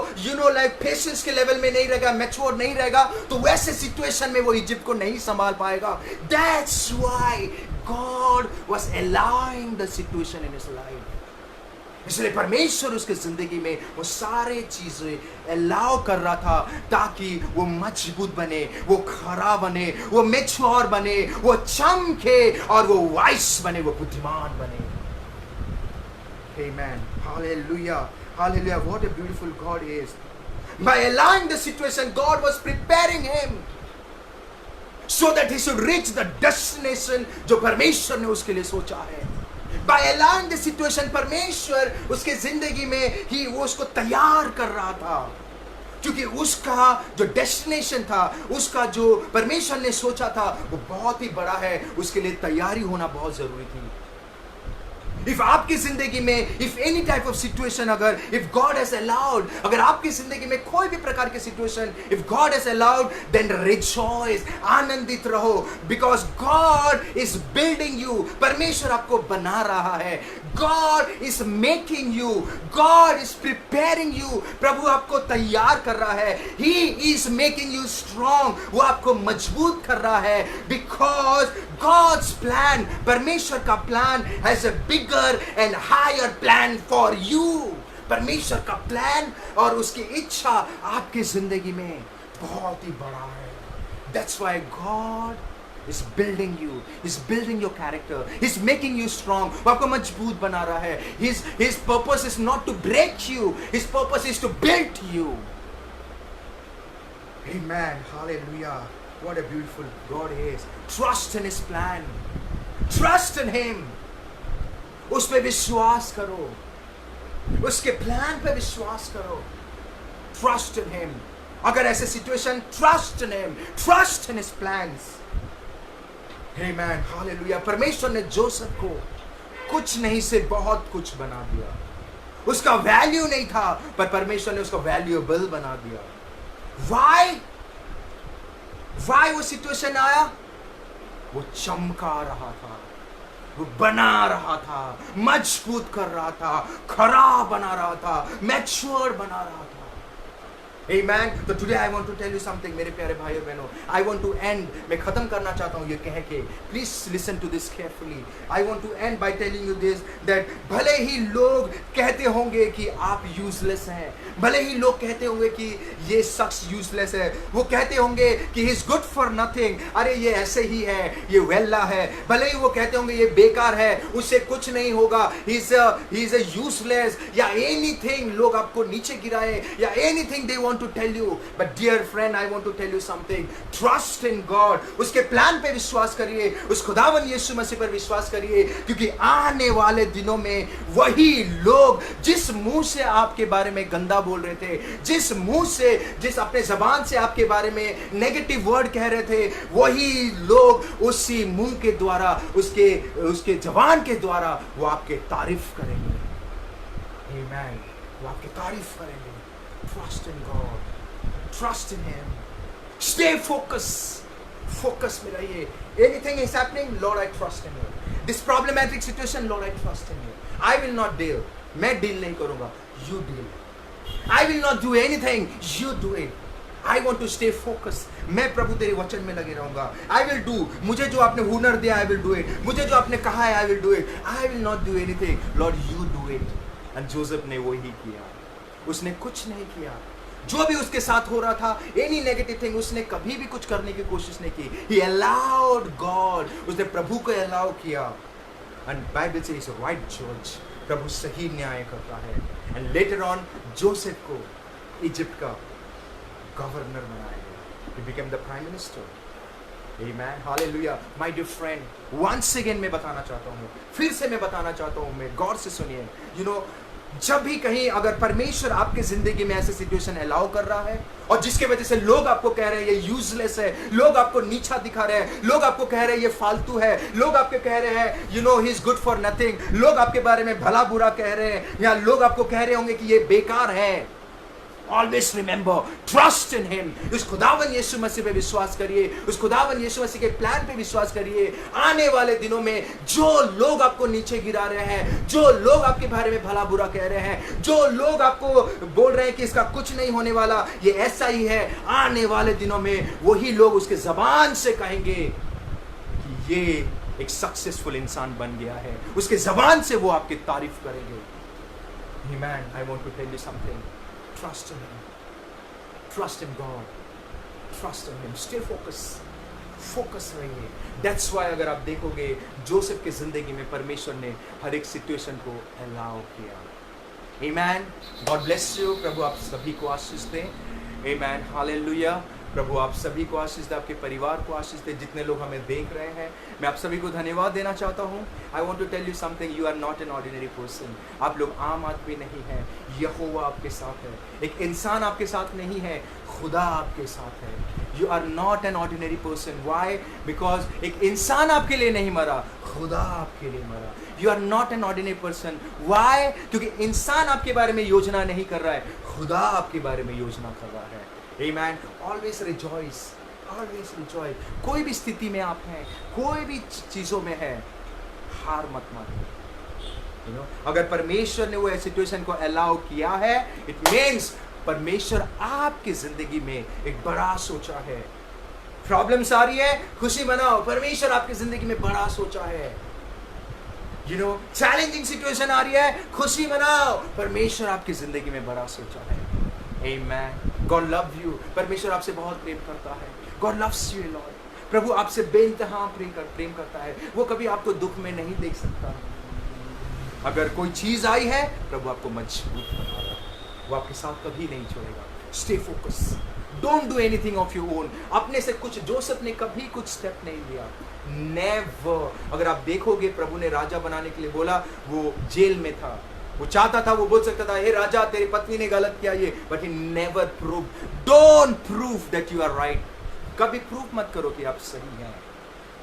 पेशेंस के लेवल में नहीं रहेगा, मैच्योर नहीं रहेगा, तो वैसे सिचुएशन में वो इजिप्ट को नहीं संभाल पाएगा। That's why God was allowing the situation in his life. इसलिए परमेश्वर उसके जिंदगी में वो सारे चीजें अलाउ कर रहा था ताकि वो मजबूत बने, वो खरा बने, वो मैच्योर बने, वो चमके और वो वाइस बने, वो बुद्धिमान बने। Amen. Hallelujah. Hallelujah. What a beautiful God is. By allowing the situation, God was preparing him so that he should reach the destination जो परमेश्वर ने उसके लिए सोचा है। By allowing the situation, परमेश्वर उसके जिंदगी में ही वो उसको तैयार कर रहा था, क्योंकि उसका जो डेस्टिनेशन था, उसका जो परमेश्वर ने सोचा था, वो बहुत ही बड़ा है। उसके लिए तैयारी होना बहुत जरूरी थी। इफ आपकी जिंदगी में if any type of situation, अगर इफ गॉड हैज अलाउड, अगर आपकी जिंदगी में कोई भी प्रकार की situation if God has allowed, then rejoice, आनंदित रहो, because God is building you. परमेश्वर आपको बना रहा है। God is making you, God is preparing you. प्रभु आपको तैयार कर रहा है। He is making you strong, वो आपको मजबूत कर रहा है। बिकॉज गॉड्स प्लान, परमेश्वर का plan has a bigger and higher plan for you. परमेश्वर का प्लान और उसकी इच्छा आपकी जिंदगी में बहुत ही बड़ा है। That's why God is building you, is building your character, is making you strong, वो आपको मजबूत बना रहा है। His purpose is not to break you, his purpose is to build you. Amen. Hallelujah. What a beautiful God is. Trust in his plan. Trust in him. उस पे विश्वास करो, उसके प्लान पे विश्वास करो। Trust in him. अगर ऐसे situation, trust in him, trust in his plans. Amen. Hallelujah. परमेश्वर ने जोसेफ को कुछ नहीं से बहुत कुछ बना दिया। उसका वैल्यू नहीं था, पर परमेश्वर ने उसको वैल्यूएबल बना दिया। Why? वो सिचुएशन आया, वो चमका रहा था, वो बना रहा था, मजबूत कर रहा था, खरा बना रहा था, मैच्योर बना रहा था। Amen. तो today I want to tell you something, मेरे प्यारे भाइयों बहनों। I want to end, मैं खत्म करना चाहता हूँ ये कह के, please listen to this carefully. I want to end by telling you this, that भले ही लोग कहते होंगे कि आप useless हैं, भले ही लोग कहते होंगे कि ये शख्स useless है, वो कहते होंगे कि he is good for nothing, अरे ये ऐसे ही है, ये वेल्ला है, भले ही वो कहते होंगे ये बेकार है, उससे कुछ नहीं होगा, he is a useless, या anything लोग आपको नीचे गिराए, या anything they want to tell you, but dear friend, I want to tell you something. Trust in God. उसके प्लान पे विश्वास करिए, उस खुदावन यीशु मसीह पर विश्वास करिए, क्योंकि आने वाले दिनों में वही लोग जिस मुंह से आपके बारे में गंदा बोल रहे थे, जिस मुंह से, जिस अपने जबान से आपके बारे में नेगेटिव वर्ड कह रहे थे, वही लोग उसी मुंह के द्वारा, उसके जबान के द्वारा वो आपके तारीफ करेंगे। Amen. वो आपकी तारीफ करेंगे। Trust in God. Trust in him. Stay focused. Focus में रहिए। Anything is happening, Lord, I trust in you. This problematic situation, Lord, I trust in you. I will not deal. मैं deal नहीं करूँगा. You deal. I will not do anything. You do it. I want to stay focused. मैं प्रभु तेरे वचन में लगे रहूँगा। I will do. मुझे जो आपने हुनर दिया, I will do it. मुझे जो आपने कहा है, I will do it. I will not do anything. Lord, you do it. And Joseph ने वही किया। उसने कुछ नहीं किया। जो भी उसके साथ हो रहा था, एनी नेगेटिव थिंग, उसने कभी भी कुछ करने की कोशिश नहीं की। He allowed God. उसने प्रभु को अलाउ किया। And Bible says a right judge. प्रभु सही न्याय करता है। And later on, जोसेफ को इजिप्ट का गवर्नर बनाया गया। He became the prime minister. Amen. Hallelujah. My dear friend, once again मैं बताना चाहता हूँ, फिर से मैं बताना चाहता हूँ, मैं गौर से सुनिए। You know, जब भी कहीं अगर परमेश्वर आपके जिंदगी में ऐसे सिचुएशन अलाउ कर रहा है और जिसके वजह से लोग आपको कह रहे हैं ये यूजलेस है, लोग आपको नीचा दिखा रहे हैं, लोग आपको कह रहे हैं ये फालतू है, लोग आपके कह रहे हैं you know he is good for nothing, लोग आपके बारे में भला बुरा कह रहे हैं, या लोग आपको कह रहे होंगे कि ये बेकार है, always remember, trust in him. उस खुदावन यीशु मसीह पे विश्वास करिए, उस खुदावन यीशु मसीह के प्लान पे विश्वास करिए। आने वाले दिनों में जो लोग आपको नीचे गिरा रहे हैं, जो लोग आपके बारे में भला बुरा कह रहे हैं, जो लोग आपको बोल रहे हैं कि इसका कुछ नहीं होने वाला, ये ऐसा ही है, आने वाले दिनों में वही लोग उसके जबान से कहेंगे कि ये एक सक्सेसफुल इंसान बन गया है, उसके जबान से वो आपकी तारीफ करेंगे। Amen. I want to tell you something. Trust in him. Trust in God. Trust in him. Stay focused. Focus रहिए। That's why अगर आप देखोगे जोसेफ की जिंदगी में परमेश्वर ने हर एक सिचुएशन को अलाउ किया। Amen. God bless you. प्रभु आप सभी को आशीष दें। Amen. Hallelujah. प्रभु आप सभी को आशीष दे, आपके परिवार को आशीष दे, जितने लोग हमें देख रहे हैं मैं आप सभी को धन्यवाद देना चाहता हूँ। I want to tell you something, you are not an ordinary person. आप लोग आम आदमी नहीं है, यहोवा आपके साथ है। एक इंसान आपके साथ नहीं है, खुदा आपके साथ है। You are not an ordinary person. Why? Because एक इंसान आपके लिए नहीं मरा, खुदा आपके लिए मरा। You are not an ordinary person. Why? क्योंकि इंसान आपके बारे में योजना नहीं कर रहा है, खुदा आपके बारे में योजना कर रहा है। Amen. Always rejoice. Always rejoice. कोई भी स्थिति में आप हैं, कोई भी चीजों में है, हार मत मानिए। You know, अगर परमेश्वर ने वो सिचुएशन को अलाउ किया है, it means परमेश्वर आपकी जिंदगी में एक बड़ा सोचा है। प्रॉब्लम्स आ रही है, खुशी मनाओ, परमेश्वर आपकी जिंदगी में बड़ा सोचा है। You know, चैलेंजिंग सिचुएशन आ रही है, खुशी मनाओ, परमेश्वर आपकी जिंदगी में बड़ा सोचा है। Amen. God love you. परमेश्वर आपसे बहुत प्रेम करता है। God loves you, Lord. प्रभु आपसे बेइंतहा प्रेम करता है। वो कभी आपको दुख में नहीं देख सकता। अगर कोई चीज आई है, प्रभु आपको मजबूत बना रहा है। वो आपके साथ कभी नहीं छोड़ेगा। Stay focused. Don't do anything of your own. अपने से कुछ, जोसेफ ने कभी कुछ स्टेप नहीं लिया। Never. अगर आप देखोगे प्रभु ने राजा बनाने के लिए बोला, वो जेल में था, वो चाहता था, वो बोल सकता था, हे राजा तेरी पत्नी ने गलत किया ये, but he never prove. Don't prove that you are right. कभी प्रूव मत करो कि आप सही हैं।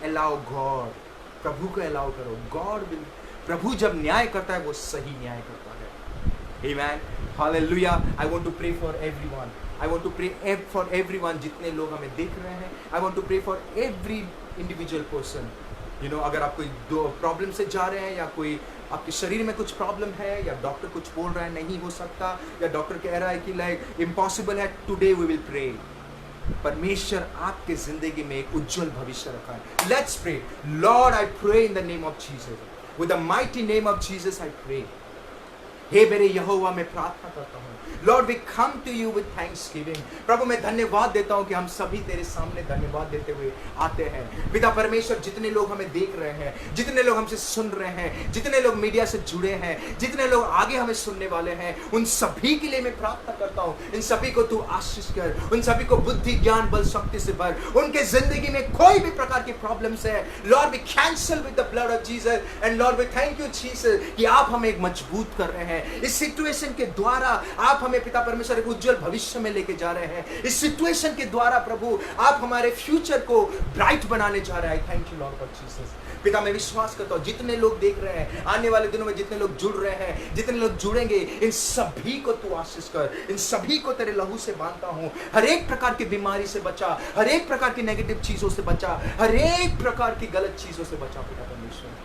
अलाउ गॉड, प्रभु को अलाउ करो। गॉड विल, प्रभु जब न्याय करता है वो सही न्याय करता है। Amen, hallelujah. I want to pray for everyone. I want to pray for everyone, जितने लोग हमें देख रहे हैं। I want to pray for every individual person. You know, अगर आप कोई दो प्रॉब्लम से जा रहे हैं, या कोई आपके शरीर में कुछ प्रॉब्लम है, या डॉक्टर कुछ बोल रहा है नहीं हो सकता, या डॉक्टर कह रहा है कि लाइक इम्पॉसिबल है, टुडे वी विल प्रे। परमेश्वर आपके जिंदगी में एक उज्जवल भविष्य रखा है। Let's pray. Lord I pray in the name of Jesus, with the mighty name of Jesus I pray. हे मेरे यहोवा, मैं प्रार्थना करता हूँ, lord we come to you with thanksgiving. प्रभु मैं धन्यवाद देता हूँ कि हम सभी तेरे सामने धन्यवाद देते हुए आते हैं। पिता परमेश्वर, जितने लोग हमें देख रहे हैं, जितने लोग हमसे सुन रहे हैं, जितने लोग मीडिया से जुड़े हैं, जितने लोग आगे हमें सुनने वाले हैं, उन सभी के लिए मैं प्रार्थना करता हूँ, इन सभी को तू आशीष कर, उन सभी को बुद्धि ज्ञान बल शक्ति से भर। उनके जिंदगी में कोई भी प्रकार की प्रॉब्लम्स है, Lord we cancel with the blood of Jesus, and Lord we thank you Jesus कि आप हमें एक मजबूत कर रहे हैं। इस सिचुएशन के द्वारा आप हमें पिता परमेश्वर एक उज्जवल भविष्य में लेके जा रहे हैं। इस सिचुएशन के द्वारा प्रभु आप हमारे फ्यूचर को ब्राइट बनाने जा रहे हैं। Thank you Lord for Jesus. पिता मैं विश्वास करता हूँ, जितने लोग देख रहे हैं, आने वाले दिनों में जितने लोग जुड़ रहे हैं, जितने लोग जुड़ेंगे, इन सभी को तू आशीष कर, इन सभी को तेरे लहू से बांधता हूँ। हर एक प्रकार की बीमारी से बचा, हर एक प्रकार की नेगेटिव चीजों से बचा, हर एक प्रकार की गलत चीजों से बचा पिता परमेश्वर।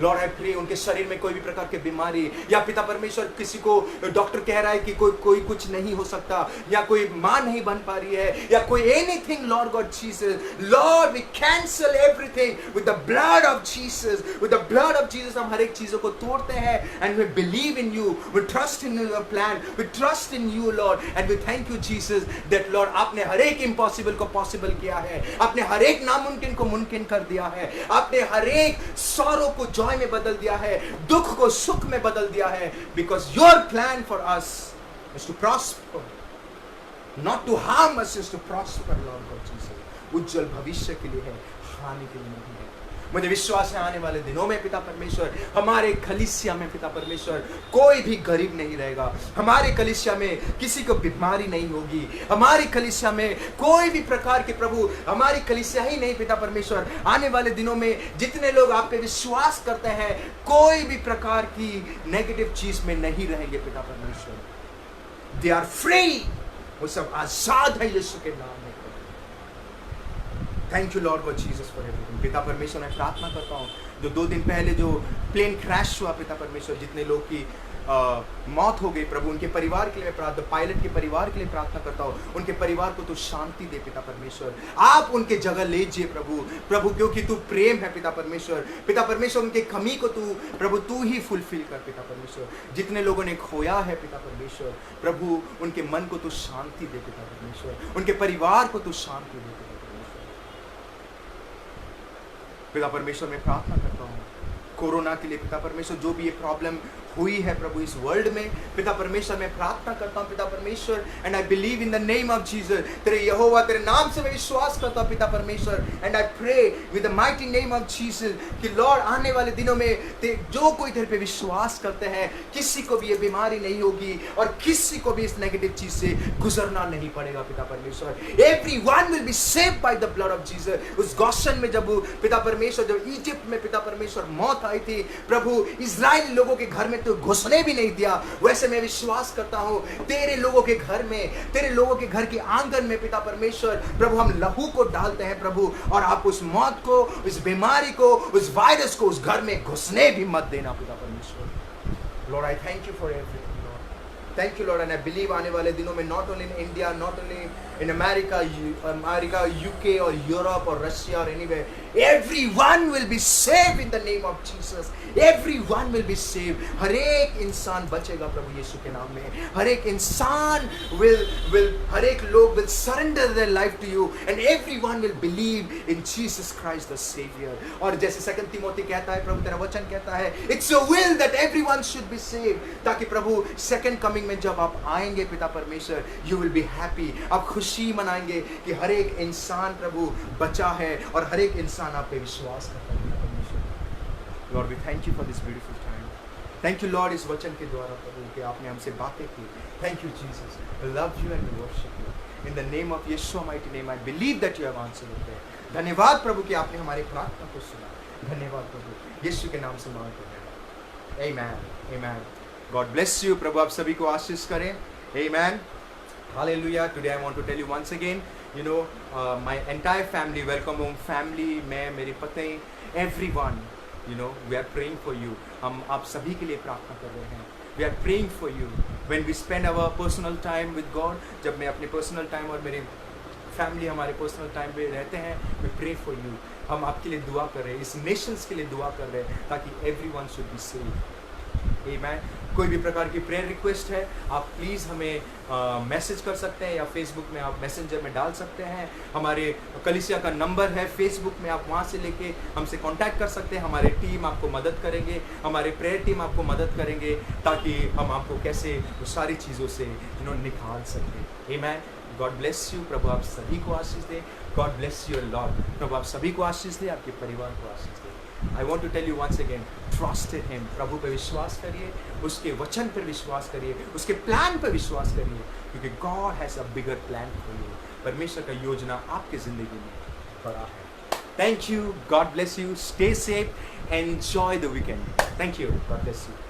लॉर्ड आई प्रे, उनके शरीर में कोई भी प्रकार की बीमारी, या पिता परमेश्वर किसी को डॉक्टर कह रहा है कि कोई कुछ नहीं हो सकता, या कोई मां नहीं बन पा रही है, या कोई anything, Lord God Jesus, Lord we cancel everything with the blood of Jesus. With the blood of Jesus हम हर एक चीजों को तोड़ते हैं, and we believe in you, we trust in your plan, we trust in you Lord, and we thank you Jesus that Lord आपने हर एक इम्पॉसिबल को पॉसिबल किया है, आपने हर एक नामुमकिन को मुमकिन कर दिया है, आपने हर एक सॉरो को जॉय में बदल दिया है, दुख को सुख में बदल दिया है, because your plan for us is to prosper, not to harm us, is to prosper, Lord God Jesus। उज्जवल भविष्य के लिए है, हानि के लिए नहीं है। मुझे विश्वास है आने वाले दिनों में पिता परमेश्वर हमारे कलीसिया में पिता परमेश्वर कोई भी गरीब नहीं रहेगा, हमारे कलीसिया में किसी को बीमारी नहीं होगी, हमारी कलीसिया में कोई भी प्रकार के प्रभु, हमारी कलीसिया ही नहीं पिता परमेश्वर, आने वाले दिनों में जितने लोग आप पे विश्वास करते हैं कोई भी प्रकार की नेगेटिव चीज में नहीं रहेंगे पिता परमेश्वर। दे आर फ्री, वो सब आजाद है यीशु के नाम में। Thank you Lord for Jesus for everything. पिता परमेश्वर मैं प्रार्थना करता हूँ जो 2 दिन पहले जो प्लेन क्रैश हुआ पिता परमेश्वर, जितने लोग की मौत हो गई प्रभु, उनके परिवार के लिए मैं प्रार्थना, पायलट के परिवार के लिए प्रार्थना करता हूँ, उनके परिवार को तू शांति दे पिता परमेश्वर, आप उनके जगह ले जाइए प्रभु क्योंकि तू प्रेम है पिता परमेश्वर। पिता परमेश्वर उनके कमी को तू प्रभु तू ही फुलफिल कर पिता परमेश्वर। जितने लोगों ने खोया है पिता परमेश्वर प्रभु, उनके मन को तू शांति दे पिता परमेश्वर, उनके परिवार को तू शांति दे पिता परमेश्वर। पिता परमेश्वर मैं प्रार्थना करता हूँ कोरोना के लिए पिता परमेश्वर, जो भी ये प्रॉब्लम हुई है प्रभु इस वर्ल्ड में पिता परमेश्वर मैं प्रार्थना करता हूँ पिता परमेश्वर, and I believe in the name of Jesus. तेरे यहोवा तेरे नाम से मैं विश्वास करता हूँ पिता परमेश्वर, and I pray with the mighty name of Jesus कि लॉर्ड आने वाले दिनों में जो कोई तेरे पे विश्वास करते हैं किसी को भी ये बीमारी नहीं होगी और किसी को भी इस नेगेटिव चीज से गुजरना नहीं पड़ेगा पिता परमेश्वर। Everyone will be saved by the blood of Jesus. उस गॉशन में जब पिता परमेश्वर, जब इजिप्ट में पिता परमेश्वर मौत आई थी प्रभु, इजराइल लोगों के घर में तो घुसने भी नहीं दिया, वैसे मैं विश्वास करता हूं तेरे लोगों के घर में, तेरे लोगों के घर के आंगन में पिता परमेश्वर प्रभु हम लहू को डालते हैं प्रभु, और आप उस मौत को, उस बीमारी को, उस वायरस को उस घर में घुसने भी मत देना पिता परमेश्वर। Lord I thank you for everything Lord, thank you Lord, and I believe आने वाले दिनों में not only in India, not only in America, UK or Europe or Russia or anywhere, everyone will be saved in the name of Jesus. Everyone will be saved. हर एक इंसान बचेगा प्रभु यीशु के नाम में। हर एक इंसान हर एक लोग will surrender their life to you, and everyone will believe in Jesus Christ the Savior. और जैसे 2 तिमोथी कहता है प्रभु, तेरा वचन कहता है it's your will that everyone should be saved, ताकि प्रभु सेकंड कमिंग में जब आप आएंगे पिता परमेश्वर you will be happy, आप खुशी मनाएंगे कि हर एक इंसान प्रभु बचा है और हर एक इंसान आप पे विश्वास करता है परमेश्वर। Lord we thank you for this beautiful time. Thank you Lord इस वचन के द्वारा प्रभु कि आपने हमसे बातें की। Thank you Jesus, I love you and worship you in the name of Yeshu mighty name. I believe that you have answered prayer. धन्यवाद प्रभु कि आपने हमारी प्रार्थना को सुना। धन्यवाद प्रभु, यीशु के नाम से मांगते हैं, आमीन आमीन। God bless you. प्रभु आप सभी को आशीष करें, आमीन। Hallelujah. Today I want to tell you once again, you know, my entire family, Welcome Home family, मैं, मेरी पत्नी, everyone, you know, we are praying for you. हम आप सभी के लिए प्रार्थना कर रहे हैं। We are praying for you. When we spend our personal time with God, जब मैं अपने personal time और मेरे फैमिली हमारे पर्सनल टाइम पे रहते हैं, we pray for you. हम आपके लिए दुआ कर रहे हैं, इस नेशंस के लिए दुआ कर रहे हैं ताकि everyone should be saved. Amen. कोई भी प्रकार की प्रेयर रिक्वेस्ट है आप प्लीज़ हमें मैसेज कर सकते हैं या फेसबुक में आप मैसेंजर में डाल सकते हैं। हमारे कलीसिया का नंबर है फेसबुक में, आप वहाँ से लेके हमसे कांटेक्ट कर सकते हैं। हमारे टीम आपको मदद करेंगे, हमारे प्रेयर टीम आपको मदद करेंगे ताकि हम आपको कैसे वो सारी चीज़ों से निकाल सकें। आमीन। God bless you. प्रभु आप सभी को आशीष दे। God bless you lord. प्रभु आप सभी को आशीष दे, आपके परिवार को आशीष दे। I want to tell you once again, trust in Him. प्रभु पे विश्वास करिए, उसके वचन पर विश्वास करिए, उसके प्लान पर विश्वास करिए, क्योंकि God has a bigger plan for you. परमेश्वर का योजना आपके जिंदगी में बड़ा है। Thank you. God bless you. Stay safe. Enjoy the weekend. Thank you. God bless you.